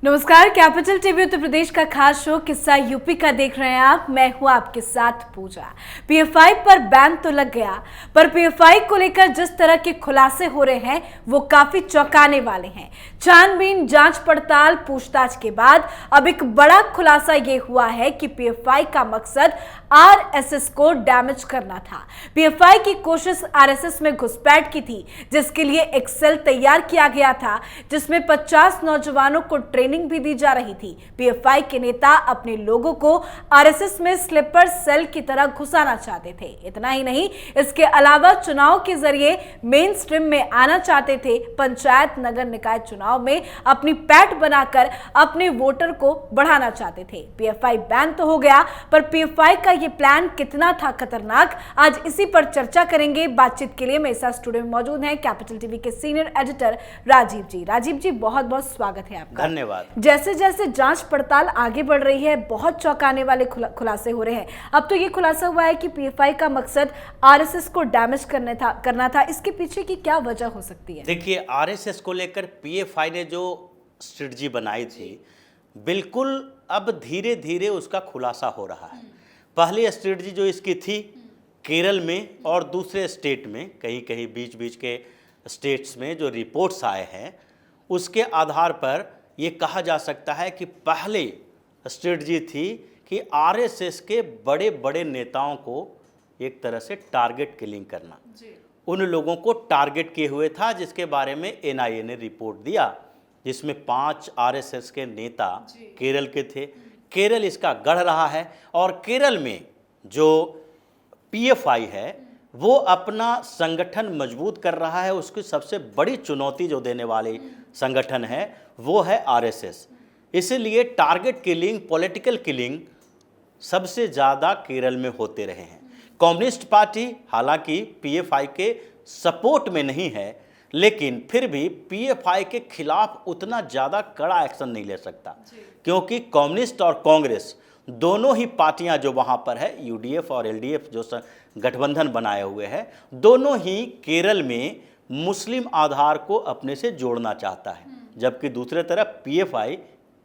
नमस्कार, capital TV Uttar Pradesh का खास शो किस्सा यूपी का देख रहे हैं आप। मैं हूं आपके साथ पूजा। पीएफआई पर बैन तो लग गया, पर पीएफआई को लेकर जिस तरह के खुलासे हो रहे हैं वो काफी चौंकाने वाले हैं। छानबीन, जांच पड़ताल, पूछताछ के बाद अब एक बड़ा खुलासा ये हुआ है कि पीएफआई का मकसद आरएसएस को डैमेज करना था। पीएफआई की कोशिश आरएसएस में घुसपैठ की थी, जिसके लिए एक सेल तैयार किया गया था, जिसमें 50 नौजवानों को ट्रेनिंग भी दी जा रही थी। पीएफआई के नेता अपने लोगों को आरएसएस में स्लीपर सेल की तरह घुसाना चाहते थे। इतना ही नहीं, इसके अलावा चुनाव के जरिए मेन स्ट्रीम में आना चाहते थे। पंचायत, नगर निकाय चुनाव में अपनी पैठ बनाकर अपने वोटर को बढ़ाना चाहते थे। पीएफआई बैन तो हो गया, पर पीएफआई का ये प्लान कितना था खतरनाक, आज इसी पर चर्चा करेंगे। बातचीत के लिए मेरे साथ स्टूडियो में मौजूद हैं कैपिटल टीवी के सीनियर एडिटर राजीव जी। राजीव जी, बहुत बहुत स्वागत है आपका। धन्यवाद। जैसे जैसे जांच पड़ताल आगे बढ़ रही है, बहुत चौंकाने वाले खुलासे हो रहे हैं। अब तो ये खुलासा हुआ है कि पीएफआई का मकसद आरएसएस को डैमेज करना था। इसके पीछे की क्या वजह हो सकती है? देखिए, आरएसएस को लेकर पीएफआई ने जो स्ट्रेटजी बनाई थी, बिल्कुल अब धीरे धीरे उसका खुलासा हो रहा है। पहली स्ट्रेटजी जो इसकी थी केरल में और दूसरे स्टेट में, कहीं कहीं बीच बीच के स्टेट्स में जो रिपोर्ट्स आए हैं, उसके आधार पर ये कहा जा सकता है कि पहले स्ट्रेटजी थी कि आरएसएस के बड़े बड़े नेताओं को एक तरह से टारगेट किलिंग करना। उन लोगों को टारगेट किए हुए था, जिसके बारे में एनआईए ने रिपोर्ट दिया, जिसमें 5 आरएसएस के नेता केरल के थे। केरल इसका गढ़ रहा है और केरल में जो पीएफआई है वो अपना संगठन मजबूत कर रहा है। उसकी सबसे बड़ी चुनौती जो देने वाली संगठन है वो है आरएसएस। इसीलिए टारगेट किलिंग, पॉलिटिकल किलिंग सबसे ज़्यादा केरल में होते रहे हैं। कम्युनिस्ट पार्टी हालांकि पीएफआई के सपोर्ट में नहीं है, लेकिन फिर भी पीएफआई के खिलाफ उतना ज़्यादा कड़ा एक्शन नहीं ले सकता, क्योंकि कम्युनिस्ट और कांग्रेस दोनों ही पार्टियां जो वहाँ पर है, यूडीएफ और एलडीएफ जो गठबंधन बनाए हुए हैं, दोनों ही केरल में मुस्लिम आधार को अपने से जोड़ना चाहता है, जबकि दूसरे तरफ पीएफआई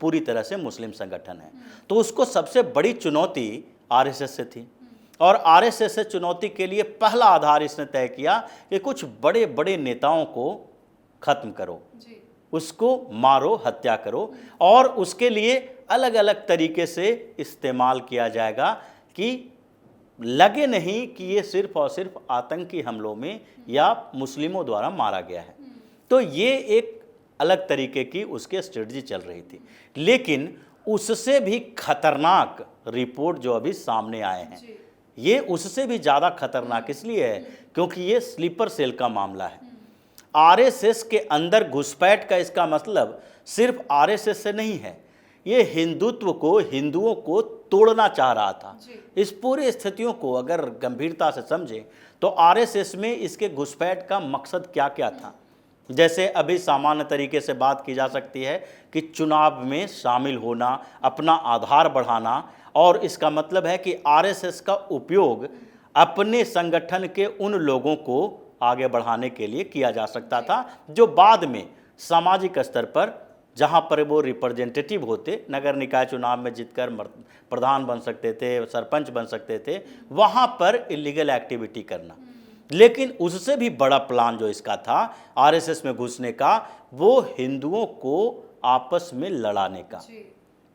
पूरी तरह से मुस्लिम संगठन है। तो उसको सबसे बड़ी चुनौती आरएसएस से थी, और आरएसएस से चुनौती के लिए पहला आधार इसने तय किया कि कुछ बड़े बड़े नेताओं को खत्म करो, उसको मारो, हत्या करो, और उसके लिए अलग अलग तरीके से इस्तेमाल किया जाएगा कि लगे नहीं कि ये सिर्फ और सिर्फ आतंकी हमलों में या मुस्लिमों द्वारा मारा गया है। तो ये एक अलग तरीके की उसकी स्ट्रेटजी चल रही थी। लेकिन उससे भी खतरनाक रिपोर्ट जो अभी सामने आए हैं, ये उससे भी ज़्यादा खतरनाक इसलिए है क्योंकि ये स्लीपर सेल का मामला है। आरएसएस के अंदर घुसपैठ का इसका मतलब सिर्फ आरएसएस से नहीं है, ये हिंदुत्व को, हिंदुओं को तोड़ना चाह रहा था। इस पूरी स्थितियों को अगर गंभीरता से समझें तो आरएसएस में इसके घुसपैठ का मकसद क्या क्या था। जैसे अभी सामान्य तरीके से बात की जा सकती है कि चुनाव में शामिल होना, अपना आधार बढ़ाना, और इसका मतलब है कि आरएसएस का उपयोग अपने संगठन के उन लोगों को आगे बढ़ाने के लिए किया जा सकता था जो बाद में सामाजिक स्तर पर, जहां पर वो रिप्रेजेंटेटिव होते, नगर निकाय चुनाव में जीतकर प्रधान बन सकते थे, सरपंच बन सकते थे, वहां पर इलीगल एक्टिविटी करना। लेकिन उससे भी बड़ा प्लान जो इसका था आरएसएस में घुसने का, वो हिंदुओं को आपस में लड़ाने का।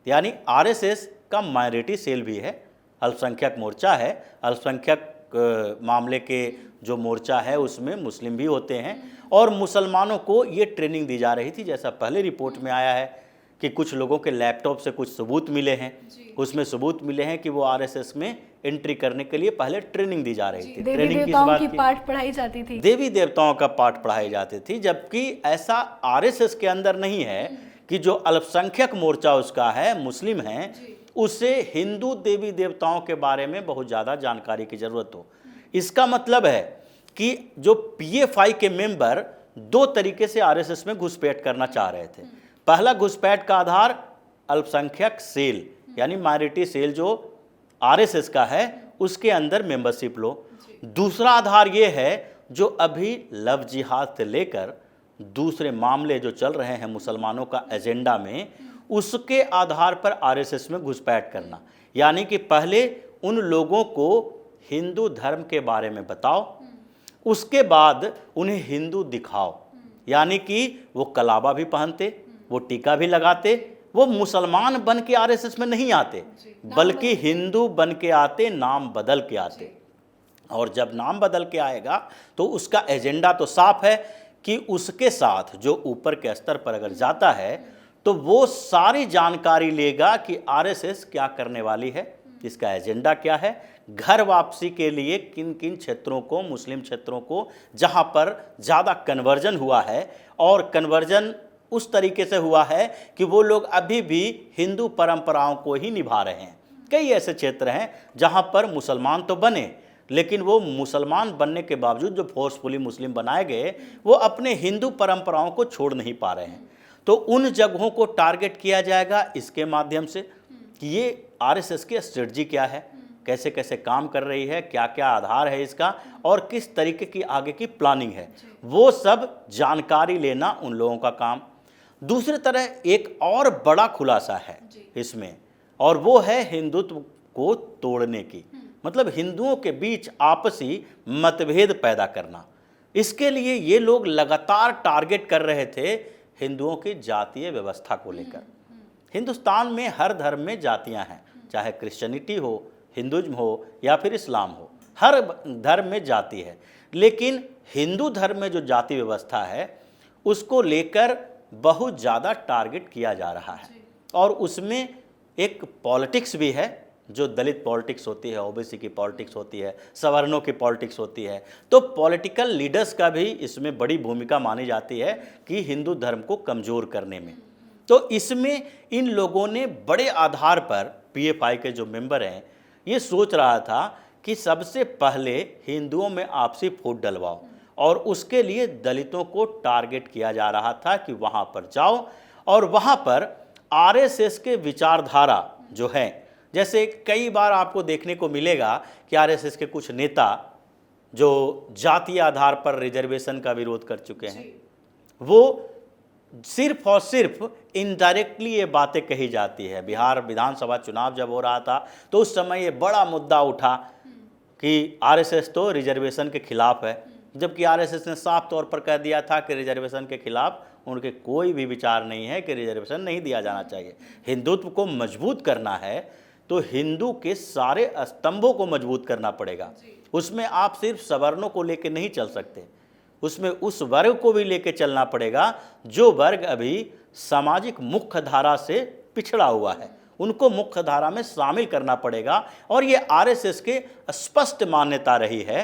यानी आरएसएस का माइनॉरिटी सेल भी है, अल्पसंख्यक मोर्चा है, अल्पसंख्यक मामले के जो मोर्चा है उसमें मुस्लिम भी होते हैं, और मुसलमानों को ये ट्रेनिंग दी जा रही थी। जैसा पहले रिपोर्ट में आया है कि कुछ लोगों के लैपटॉप से कुछ सबूत मिले हैं, उसमें सबूत मिले हैं कि वो आरएसएस में एंट्री करने के लिए पहले ट्रेनिंग दी जा रही थी। ट्रेनिंग किस बात की? पाठ पढ़ाई जाती थी, देवी देवताओं का पाठ पढ़ाई जाती थी, जबकि ऐसा आरएसएस के अंदर नहीं है कि जो अल्पसंख्यक मोर्चा उसका है, मुस्लिम है, उसे हिंदू देवी देवताओं के बारे में बहुत ज़्यादा जानकारी की जरूरत हो। इसका मतलब है कि जो पीएफआई के मेंबर दो तरीके से आरएसएस में घुसपैठ करना चाह रहे थे। पहला घुसपैठ का आधार अल्पसंख्यक सेल, यानी माइनॉरिटी सेल जो आरएसएस का है उसके अंदर मेंबरशिप लो। दूसरा आधार ये है जो अभी लव जिहाद से लेकर दूसरे मामले जो चल रहे हैं मुसलमानों का एजेंडा में, उसके आधार पर आरएसएस में घुसपैठ करना। यानी कि पहले उन लोगों को हिंदू धर्म के बारे में बताओ, उसके बाद उन्हें हिंदू दिखाओ। यानी कि वो कलावा भी पहनते, वो टीका भी लगाते, वो मुसलमान बन के आरएसएस में नहीं आते, बल्कि हिंदू बन के आते, नाम बदल के आते। और जब नाम बदल के आएगा तो उसका एजेंडा तो साफ है कि उसके साथ जो ऊपर के स्तर पर अगर जाता है तो वो सारी जानकारी लेगा कि आरएसएस क्या करने वाली है, इसका एजेंडा क्या है, घर वापसी के लिए किन किन क्षेत्रों को, मुस्लिम क्षेत्रों को जहां पर ज़्यादा कन्वर्जन हुआ है, और कन्वर्जन उस तरीके से हुआ है कि वो लोग अभी भी हिंदू परंपराओं को ही निभा रहे हैं। कई ऐसे क्षेत्र हैं जहां पर मुसलमान तो बने, लेकिन वो मुसलमान बनने के बावजूद जो फोर्सफुली मुस्लिम बनाए गए वो अपने हिंदू परंपराओं को छोड़ नहीं पा रहे हैं। तो उन जगहों को टारगेट किया जाएगा इसके माध्यम से कि ये आरएसएस की स्ट्रेटजी क्या है, कैसे कैसे काम कर रही है, क्या क्या आधार है इसका, और किस तरीके की आगे की प्लानिंग है, वो सब जानकारी लेना उन लोगों का काम। दूसरी तरह एक और बड़ा खुलासा है इसमें, और वो है हिंदुत्व को तोड़ने की, मतलब हिंदुओं के बीच आपसी मतभेद पैदा करना। इसके लिए ये लोग लगातार टारगेट कर रहे थे हिंदुओं की जातीय व्यवस्था को लेकर। हिंदुस्तान में हर धर्म में जातियां हैं, चाहे क्रिश्चियनिटी हो, हिंदुज्म हो या फिर इस्लाम हो, हर धर्म में जाति है। लेकिन हिंदू धर्म में जो जाति व्यवस्था है उसको लेकर बहुत ज़्यादा टारगेट किया जा रहा है, और उसमें एक पॉलिटिक्स भी है, जो दलित पॉलिटिक्स होती है, ओबीसी की पॉलिटिक्स होती है, सवर्णों की पॉलिटिक्स होती है। तो पॉलिटिकल लीडर्स का भी इसमें बड़ी भूमिका मानी जाती है कि हिंदू धर्म को कमज़ोर करने में। तो इसमें इन लोगों ने बड़े आधार पर, पीएफआई के जो मेंबर हैं, ये सोच रहा था कि सबसे पहले हिंदुओं में आपसी फूट डलवाओ, और उसके लिए दलितों को टारगेट किया जा रहा था कि वहाँ पर जाओ और वहाँ पर आरएसएस के विचारधारा जो है, जैसे कई बार आपको देखने को मिलेगा कि आरएसएस के कुछ नेता जो जातीय आधार पर रिजर्वेशन का विरोध कर चुके हैं, वो सिर्फ और सिर्फ इनडायरेक्टली ये बातें कही जाती है। बिहार विधानसभा चुनाव जब हो रहा था तो उस समय ये बड़ा मुद्दा उठा कि आरएसएस तो रिजर्वेशन के खिलाफ है, जबकि आरएसएस ने साफ तौर पर कह दिया था कि रिजर्वेशन के खिलाफ उनके कोई भी विचार नहीं है, कि रिजर्वेशन नहीं दिया जाना चाहिए। हिंदुत्व को मजबूत करना है तो हिंदू के सारे स्तंभों को मजबूत करना पड़ेगा। उसमें आप सिर्फ सवर्णों को लेकर नहीं चल सकते, उसमें उस वर्ग को भी लेकर चलना पड़ेगा जो वर्ग अभी सामाजिक मुख्य धारा से पिछड़ा हुआ है, उनको मुख्य धारा में शामिल करना पड़ेगा। और ये आरएसएस के स्पष्ट मान्यता रही है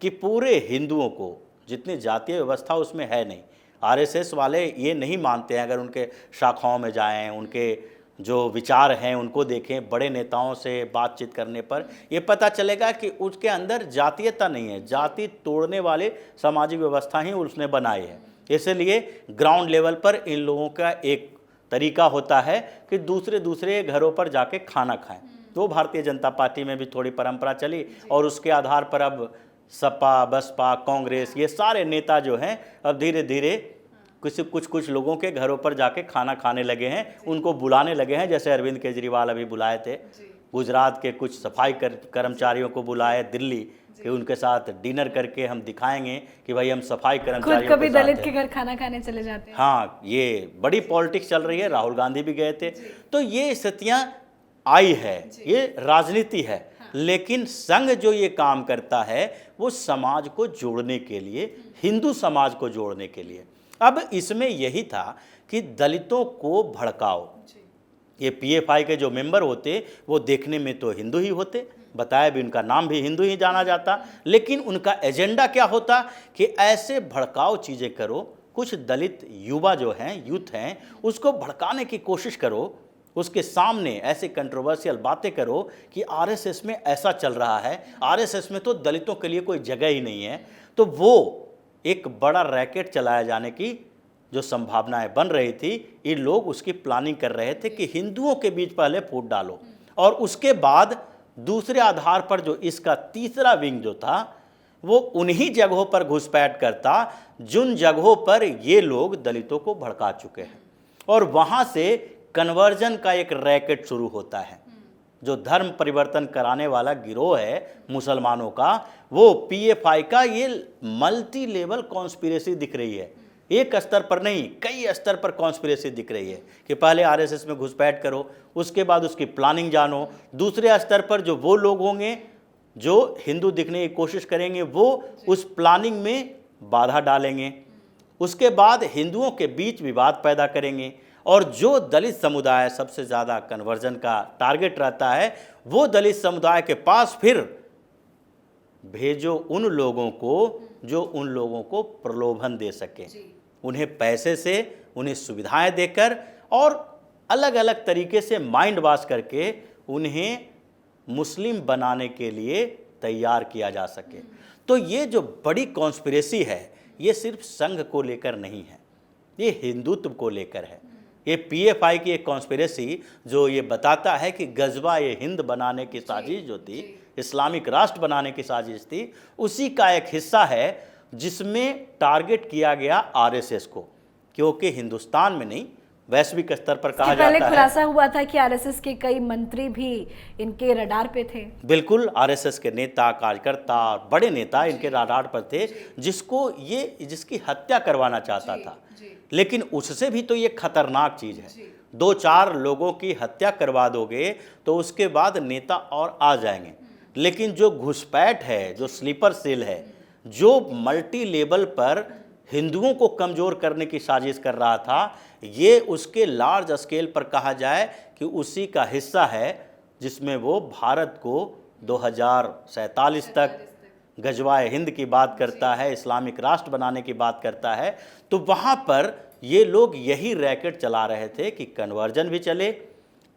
कि पूरे हिंदुओं को, जितनी जातीय व्यवस्था उसमें है नहीं, आरएसएस वाले ये नहीं मानते हैं। अगर उनके शाखाओं में जाएं, उनके जो विचार हैं उनको देखें, बड़े नेताओं से बातचीत करने पर ये पता चलेगा कि उसके अंदर जातीयता नहीं है, जाति तोड़ने वाले सामाजिक व्यवस्था ही उसने बनाई है। इसलिए ग्राउंड लेवल पर इन लोगों का एक तरीका होता है कि दूसरे घरों पर जाके खाना खाएं। तो भारतीय जनता पार्टी में भी थोड़ी परंपरा चली, और उसके आधार पर अब सपा, बसपा, कांग्रेस, ये सारे नेता जो हैं अब धीरे धीरे कुछ लोगों के घरों पर जाके खाना खाने लगे हैं, उनको बुलाने लगे हैं। जैसे अरविंद केजरीवाल अभी बुलाए थे, गुजरात के कुछ सफाई कर्मचारियों को बुलाए दिल्ली, कि उनके साथ डिनर करके हम दिखाएंगे कि भाई हम सफाई कर्मचारियों कभी दलित के घर खाना खाने चले जाते हैं। हाँ, ये बड़ी पॉलिटिक्स चल रही है, राहुल गांधी भी गए थे। तो ये स्थितियाँ आई है, ये राजनीति है। लेकिन संघ जो ये काम करता है वो समाज को जोड़ने के लिए, हिंदू समाज को जोड़ने के लिए। अब इसमें यही था कि दलितों को भड़काओ। ये पीएफआई के जो मेंबर होते वो देखने में तो हिंदू ही होते, बताया भी उनका नाम भी हिंदू ही जाना जाता, लेकिन उनका एजेंडा क्या होता कि ऐसे भड़काऊ चीज़ें करो, कुछ दलित युवा जो हैं, यूथ हैं, उसको भड़काने की कोशिश करो, उसके सामने ऐसे कंट्रोवर्शियल बातें करो कि आरएसएस में ऐसा चल रहा है, आरएसएस में तो दलितों के लिए कोई जगह ही नहीं है। तो वो एक बड़ा रैकेट चलाया जाने की जो संभावनाएं बन रही थी, ये लोग उसकी प्लानिंग कर रहे थे कि हिंदुओं के बीच पहले फूट डालो, और उसके बाद दूसरे आधार पर जो इसका तीसरा विंग जो था वो उन्हीं जगहों पर घुसपैठ करता जिन जगहों पर ये लोग दलितों को भड़का चुके हैं, और वहाँ से कन्वर्जन का एक रैकेट शुरू होता है। जो धर्म परिवर्तन कराने वाला गिरोह है मुसलमानों का, वो पीएफआई का ये मल्टी लेवल कॉन्स्पिरेसी दिख रही है। एक स्तर पर नहीं, कई स्तर पर कॉन्स्पिरेसी दिख रही है कि पहले आरएसएस में घुसपैठ करो, उसके बाद उसकी प्लानिंग जानो। दूसरे स्तर पर जो वो लोग होंगे जो हिंदू दिखने की कोशिश करेंगे, वो उस प्लानिंग में बाधा डालेंगे। उसके बाद हिंदुओं के बीच विवाद पैदा करेंगे, और जो दलित समुदाय सबसे ज़्यादा कन्वर्जन का टारगेट रहता है, वो दलित समुदाय के पास फिर भेजो उन लोगों को जो उन लोगों को प्रलोभन दे सके, उन्हें पैसे से, उन्हें सुविधाएं देकर और अलग अलग तरीके से माइंड वॉश करके उन्हें मुस्लिम बनाने के लिए तैयार किया जा सके। तो ये जो बड़ी कॉन्स्पिरेसी है, ये सिर्फ संघ को लेकर नहीं है, ये हिंदुत्व को लेकर है। ये पीएफआई की एक कॉन्स्पिरेसी जो ये बताता है कि गजवा ये हिंद बनाने की साजिश जो थी, इस्लामिक राष्ट्र बनाने की साजिश थी, उसी का एक हिस्सा है जिसमें टारगेट किया गया आरएसएस को। क्योंकि हिंदुस्तान में नहीं, वैश्विक स्तर पर कहा जाता है। पहले खुलासा हुआ था कि आरएसएस के कई मंत्री भी इनके रडार पे थे। बिल्कुल, आरएसएस के नेता, कार्यकर्ता, बड़े नेता इनके रडार पर थे, जिसकी हत्या करवाना चाहता था। लेकिन उससे भी तो ये खतरनाक चीज है, 2-4 लोगों की हत्या करवा दोगे तो उसके बाद नेता और आ जाएंगे। लेकिन जो घुसपैठ है, जो स्लीपर सेल है, जो मल्टी लेवल पर हिंदुओं को कमज़ोर करने की साजिश कर रहा था, ये उसके लार्ज स्केल पर कहा जाए कि उसी का हिस्सा है, जिसमें वो भारत को 2047 तक गजवाए हिंद की बात करता है, इस्लामिक राष्ट्र बनाने की बात करता है। तो वहाँ पर ये लोग यही रैकेट चला रहे थे कि कन्वर्जन भी चले,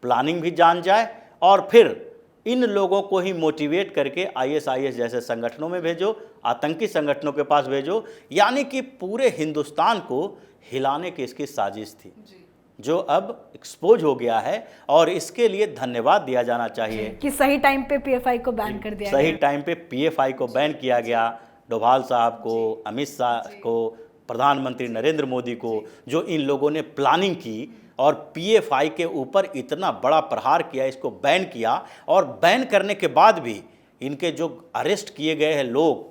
प्लानिंग भी जान जाए, और फिर इन लोगों को ही मोटिवेट करके आईएसआईएस जैसे संगठनों में भेजो, आतंकी संगठनों के पास भेजो। यानी कि पूरे हिंदुस्तान को हिलाने की इसकी साजिश थी, जो अब एक्सपोज हो गया है। और इसके लिए धन्यवाद दिया जाना चाहिए कि सही टाइम पे पीएफआई को बैन कर दिया सही टाइम पे पीएफआई को बैन किया गया। डोभाल साहब को, अमित शाह को, प्रधानमंत्री नरेंद्र मोदी को, जो इन लोगों ने प्लानिंग की और पीएफआई के ऊपर इतना बड़ा प्रहार किया, इसको बैन किया। और बैन करने के बाद भी इनके जो अरेस्ट किए गए हैं लोग,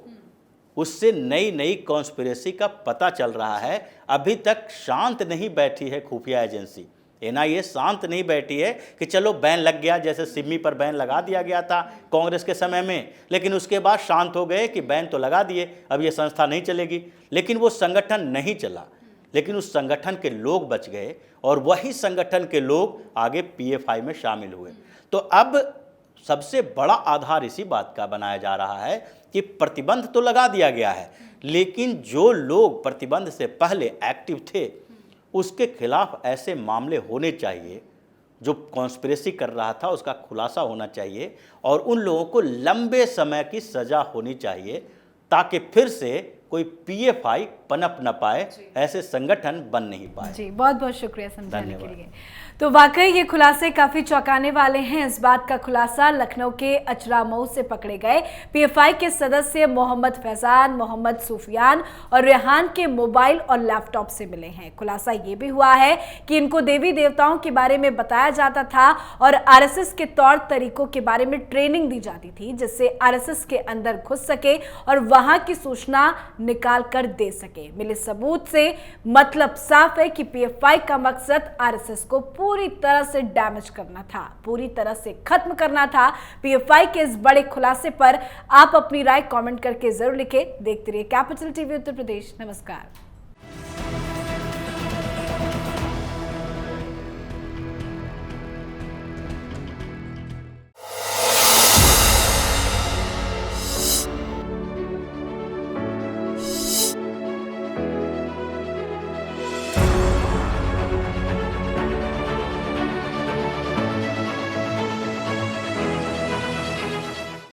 उससे नई नई कॉन्स्पिरेसी का पता चल रहा है। अभी तक शांत नहीं बैठी है खुफिया एजेंसी, एनआईए शांत नहीं बैठी है कि चलो बैन लग गया, जैसे सिमी पर बैन लगा दिया गया था कांग्रेस के समय में, लेकिन उसके बाद शांत हो गए कि बैन तो लगा दिए, अब ये संस्था नहीं चलेगी। लेकिन वो संगठन नहीं चला, लेकिन उस संगठन के लोग बच गए, और वही संगठन के लोग आगे पीएफआई में शामिल हुए। तो अब सबसे बड़ा आधार इसी बात का बनाया जा रहा है कि प्रतिबंध तो लगा दिया गया है, लेकिन जो लोग प्रतिबंध से पहले एक्टिव थे, उसके खिलाफ ऐसे मामले होने चाहिए। जो कॉन्स्पिरेसी कर रहा था उसका खुलासा होना चाहिए, और उन लोगों को लंबे समय की सजा होनी चाहिए, ताकि फिर से कोई पीएफआई पनप न पाए, ऐसे संगठन बन नहीं पाए। जी, बहुत बहुत शुक्रिया समझाने के लिए। तो वाकई ये खुलासे काफी चौंकाने वाले हैं। इस बात का खुलासा लखनऊ के अचरामऊ से पकड़े गए पीएफआई के सदस्य मोहम्मद फैजान, मोहम्मद सुफियान और रेहान के मोबाइल और लैपटॉप से मिले हैं। खुलासा ये भी हुआ है कि इनको देवी देवताओं के बारे में बताया जाता था और आरएसएस के तौर तरीकों के बारे में ट्रेनिंग दी जाती थी, जिससे आरएसएस के अंदर घुस सके और वहां की सूचना निकाल कर दे सके। मिले सबूत से मतलब साफ है कि पीएफआई का मकसद आरएसएस को पूरी तरह से डैमेज करना था, पूरी तरह से खत्म करना था। पीएफआई के इस बड़े खुलासे पर आप अपनी राय कमेंट करके जरूर लिखें। देखते रहिए कैपिटल टीवी उत्तर प्रदेश। नमस्कार।